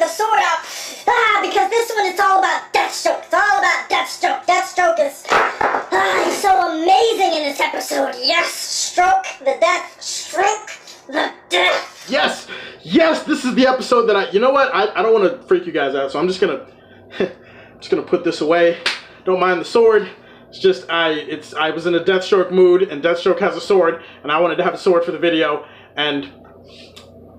the sword out. Because this one, it's all about Deathstroke. It's all about Deathstroke. Deathstroke is, he's so amazing in this episode. Yes, stroke, the death, stroke, the death. Yes, yes, this is the episode that you know what? I don't want to freak you guys out, so I'm just gonna put this away. Don't mind the sword. It's just I was in a Deathstroke mood, and Deathstroke has a sword, and I wanted to have a sword for the video, and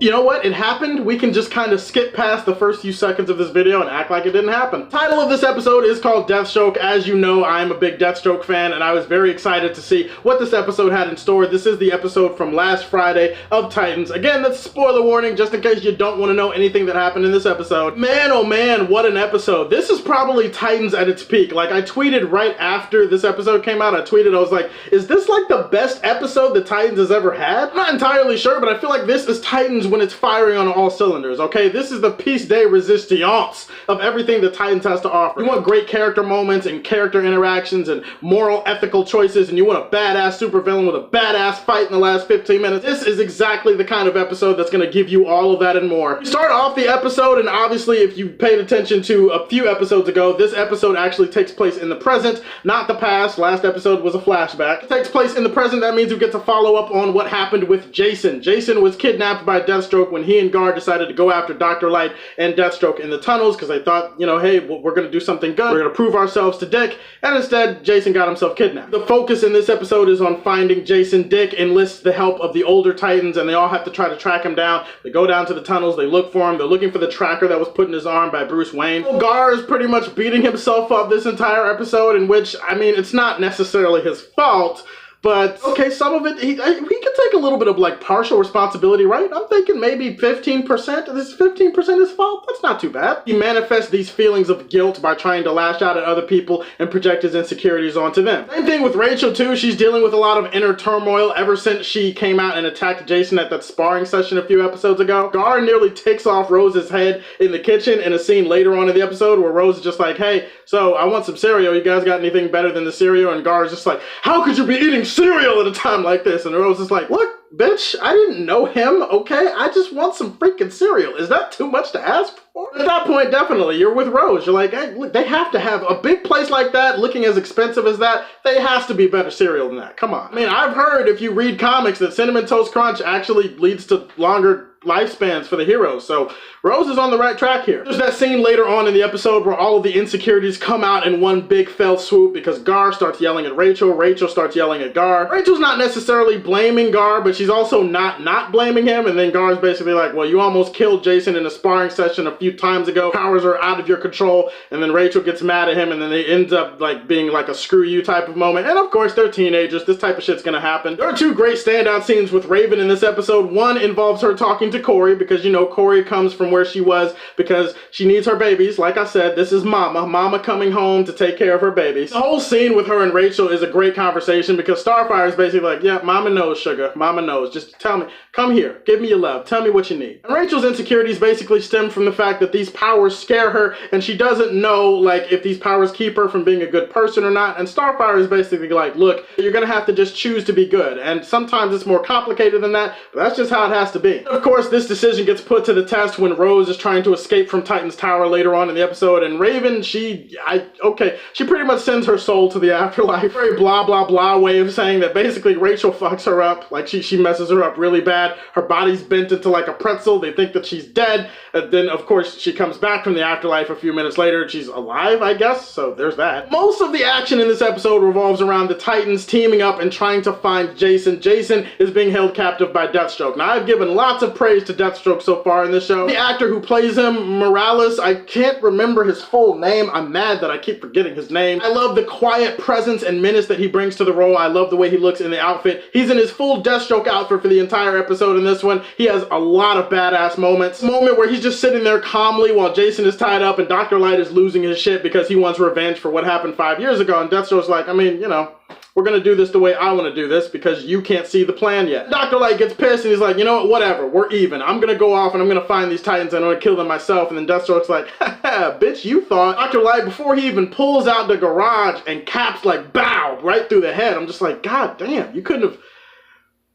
you know what? It happened. We can just kind of skip past the first few seconds of this video and act like it didn't happen. The title of this episode is called Deathstroke. As you know, I'm a big Deathstroke fan, and I was very excited to see what this episode had in store. This is the episode from last Friday of Titans. Again, that's a spoiler warning, just in case you don't want to know anything that happened in this episode. Man, oh man, what an episode. This is probably Titans at its peak. Like, I tweeted right after this episode came out, I was like, is this like the best episode that Titans has ever had? I'm not entirely sure, but I feel like this is Titans when it's firing on all cylinders, okay? This is the piece de resistance of everything that Titans has to offer. You want great character moments and character interactions and moral, ethical choices, and you want a badass supervillain with a badass fight in the last 15 minutes. This is exactly the kind of episode that's going to give you all of that and more. We start off the episode, and obviously if you paid attention to a few episodes ago, this episode actually takes place in the present, not the past. Last episode was a flashback. It takes place in the present. That means we get to follow up on what happened with Jason. Jason was kidnapped by Deathstroke when he and Gar decided to go after Dr. Light and Deathstroke in the tunnels because they thought, you know, hey, we're going to do something good. We're going to prove ourselves to Dick. And instead, Jason got himself kidnapped. The focus in this episode is on finding Jason. Dick enlists the help of the older Titans, and they all have to try to track him down. They go down to the tunnels. They look for him. They're looking for the tracker that was put in his arm by Bruce Wayne. Gar is pretty much beating himself up this entire episode, in which, I mean, it's not necessarily his fault, but, okay, some of it, he can take a little bit of, like, partial responsibility, right? I'm thinking maybe 15%. This is 15% his fault? That's not too bad. He manifests these feelings of guilt by trying to lash out at other people and project his insecurities onto them. Same thing with Rachel, too. She's dealing with a lot of inner turmoil ever since she came out and attacked Jason at that sparring session a few episodes ago. Gar nearly takes off Rose's head in the kitchen in a scene later on in the episode where Rose is just like, hey, so I want some cereal. You guys got anything better than the cereal? And Gar is just like, how could you be eating cereal at a time like this? And Rose is like, look, bitch, I didn't know him, okay? I just want some freaking cereal. Is that too much to ask for? At that point, definitely, you're with Rose. You're like, hey, look, they have to have a big place like that, looking as expensive as that. They has to be better cereal than that. Come on. I mean, I've heard if you read comics that Cinnamon Toast Crunch actually leads to longer lifespans for the heroes, so Rose is on the right track here. There's that scene later on in the episode where all of the insecurities come out in one big fell swoop because Gar starts yelling at Rachel, Rachel starts yelling at Gar. Rachel's not necessarily blaming Gar, but she's also not blaming him, and then Gar's basically like, well, you almost killed Jason in a sparring session a few times ago, powers are out of your control, and then Rachel gets mad at him, and then it ends up like being like a screw you type of moment, and of course they're teenagers, this type of shit's gonna happen. There are two great standout scenes with Raven in this episode. One involves her talking to Corey, because you know Corey comes from where she was because she needs her babies. Like I said, this is Mama coming home to take care of her babies. The whole scene with her and Rachel is a great conversation because Starfire is basically like, yeah, Mama knows, sugar. Mama knows. Just tell me. Come here. Give me your love. Tell me what you need. And Rachel's insecurities basically stem from the fact that these powers scare her and she doesn't know, like, if these powers keep her from being a good person or not. And Starfire is basically like, look, you're gonna have to just choose to be good. And sometimes it's more complicated than that, but that's just how it has to be. Of course, this decision gets put to the test when Rose is trying to escape from Titan's Tower later on in the episode, and Raven, she pretty much sends her soul to the afterlife. Very blah blah blah way of saying that basically Rachel fucks her up, like she messes her up really bad. Her body's bent into like a pretzel, they think that she's dead, and then of course she comes back from the afterlife a few minutes later and she's alive, I guess, so there's that. Most of the action in this episode revolves around the Titans teaming up and trying to find Jason. Jason is being held captive by Deathstroke. Now I've given lots of praise to Deathstroke so far in this show. The actor who plays him, Morales, I can't remember his full name. I'm mad that I keep forgetting his name. I love the quiet presence and menace that he brings to the role. I love the way he looks in the outfit. He's in his full Deathstroke outfit for the entire episode in this one. He has a lot of badass moments. A moment where he's just sitting there calmly while Jason is tied up and Dr. Light is losing his shit because he wants revenge for what happened 5 years ago, and Deathstroke's like, I mean, you know, we're gonna do this the way I want to do this because you can't see the plan yet. Dr. Light gets pissed and he's like, you know what, whatever, we're even. I'm gonna go off and I'm gonna find these Titans and I'm gonna kill them myself. And then Deathstroke's like, haha, bitch, you thought. Dr. Light, before he even pulls out the garage and caps like, bow, right through the head. I'm just like, god damn, you couldn't have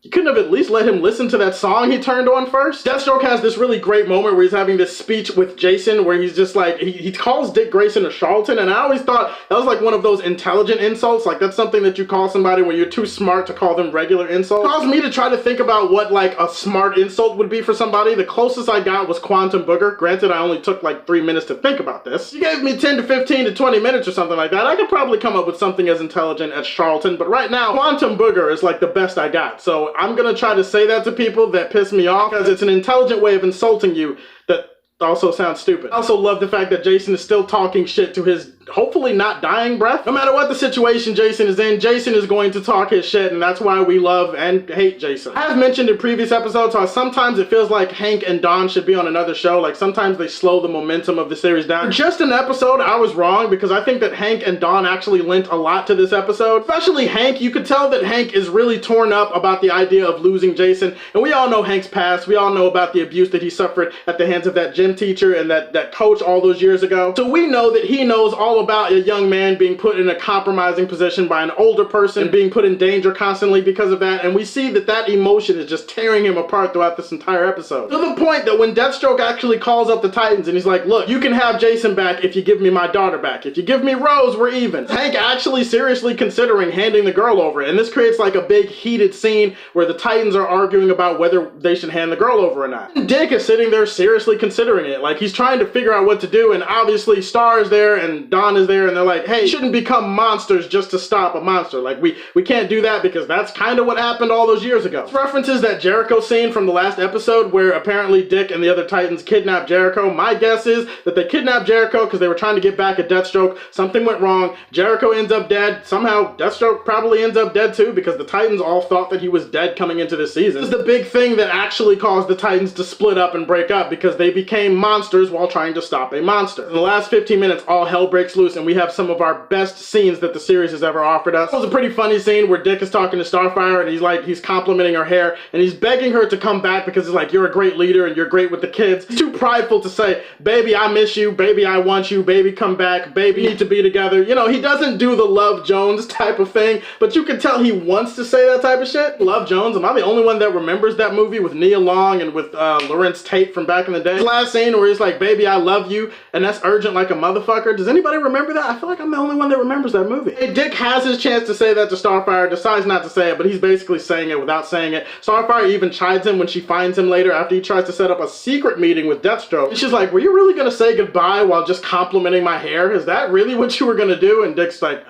You couldn't have at least let him listen to that song he turned on first? Deathstroke has this really great moment where he's having this speech with Jason where he's just like, he calls Dick Grayson a charlatan, and I always thought that was like one of those intelligent insults. Like, that's something that you call somebody when you're too smart to call them regular insults. It caused me to try to think about what like a smart insult would be for somebody. The closest I got was quantum booger. Granted, I only took like 3 minutes to think about this. You gave me 10 to 15 to 20 minutes or something like that, I could probably come up with something as intelligent as charlatan, but right now, quantum booger is like the best I got. So I'm gonna try to say that to people that piss me off because it's an intelligent way of insulting you that also sounds stupid. I also love the fact that Jason is still talking shit to his hopefully not dying breath. No matter what the situation Jason is in, Jason is going to talk his shit, and that's why we love and hate Jason. I have mentioned in previous episodes how sometimes it feels like Hank and Don should be on another show. Like, sometimes they slow the momentum of the series down. For just an episode, I was wrong because I think that Hank and Don actually lent a lot to this episode. Especially Hank. You could tell that Hank is really torn up about the idea of losing Jason, and we all know Hank's past. We all know about the abuse that he suffered at the hands of that gym teacher and that coach all those years ago. So we know that he knows all about a young man being put in a compromising position by an older person and being put in danger constantly because of that, and we see that that emotion is just tearing him apart throughout this entire episode. To the point that when Deathstroke actually calls up the Titans and he's like, look, you can have Jason back if you give me my daughter back. If you give me Rose, we're even. Hank actually seriously considering handing the girl over, and this creates like a big heated scene where the Titans are arguing about whether they should hand the girl over or not. And Dick is sitting there seriously considering it. Like, he's trying to figure out what to do, and obviously Star is there and Don is there, and they're like, hey, you shouldn't become monsters just to stop a monster. Like, we can't do that because that's kind of what happened all those years ago. This references that Jericho scene from the last episode where apparently Dick and the other Titans kidnapped Jericho. My guess is that they kidnapped Jericho because they were trying to get back at Deathstroke. Something went wrong. Jericho ends up dead. Somehow Deathstroke probably ends up dead too because the Titans all thought that he was dead coming into this season. This is the big thing that actually caused the Titans to split up and break up because they became monsters while trying to stop a monster. In the last 15 minutes, all hell breaks loose and we have some of our best scenes that the series has ever offered us. It was a pretty funny scene where Dick is talking to Starfire and he's complimenting her hair and he's begging her to come back because he's like, you're a great leader and you're great with the kids. He's too prideful to say, baby, I miss you, baby, I want you, baby, come back, baby, need to be together. You know, he doesn't do the Love Jones type of thing, but you can tell he wants to say that type of shit. Love Jones, am I the only one that remembers that movie with Nia Long and with Lawrence Tate from back in the day? The last scene where he's like, baby, I love you, and that's urgent like a motherfucker. Does anybody remember that? I feel like I'm the only one that remembers that movie. Hey, Dick has his chance to say that to Starfire, decides not to say it, but he's basically saying it without saying it. Starfire even chides him when she finds him later after he tries to set up a secret meeting with Deathstroke. And she's like, were you really gonna say goodbye while just complimenting my hair? Is that really what you were gonna do? And Dick's like,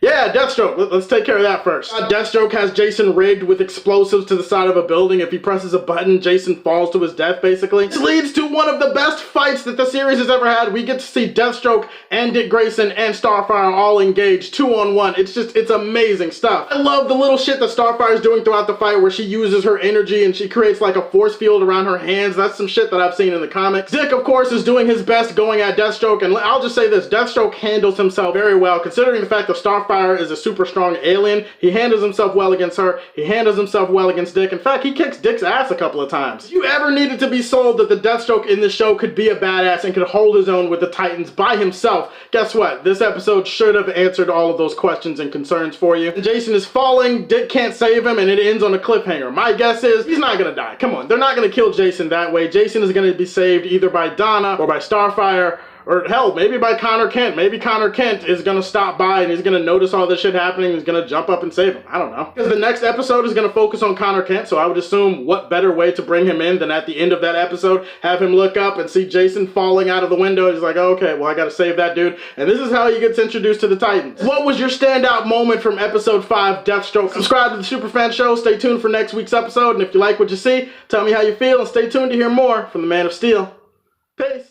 yeah, Deathstroke, let's take care of that first. Deathstroke has Jason rigged with explosives to the side of a building. If he presses a button, Jason falls to his death, basically. This leads to one of the best fights that the series has ever had. We get to see Deathstroke and Dick Grayson and Starfire all engaged 2-on-1. It's amazing stuff. I love the little shit that Starfire is doing throughout the fight where she uses her energy and she creates like a force field around her hands. That's some shit that I've seen in the comics. Dick, of course, is doing his best going at Deathstroke, and I'll just say this, Deathstroke handles himself very well, considering the fact that Starfire is a super strong alien. He handles himself well against her. He handles himself well against Dick. In fact, he kicks Dick's ass a couple of times. If you ever needed to be sold that the Deathstroke in this show could be a badass and could hold his own with the Titans by himself, guess what? This episode should have answered all of those questions and concerns for you. And Jason is falling, Dick can't save him, and it ends on a cliffhanger. My guess is he's not gonna die. Come on, they're not gonna kill Jason that way. Jason is gonna be saved either by Donna or by Starfire, or hell, maybe by Connor Kent. Maybe Connor Kent is gonna stop by and he's gonna notice all this shit happening and he's gonna jump up and save him. I don't know. Because the next episode is gonna focus on Connor Kent, so I would assume what better way to bring him in than at the end of that episode, have him look up and see Jason falling out of the window. He's like, okay, well, I gotta save that dude. And this is how he gets introduced to the Titans. What was your standout moment from episode 5, Deathstroke? Subscribe to the Superfan Show. Stay tuned for next week's episode. And if you like what you see, tell me how you feel and stay tuned to hear more from the Man of Steel. Peace.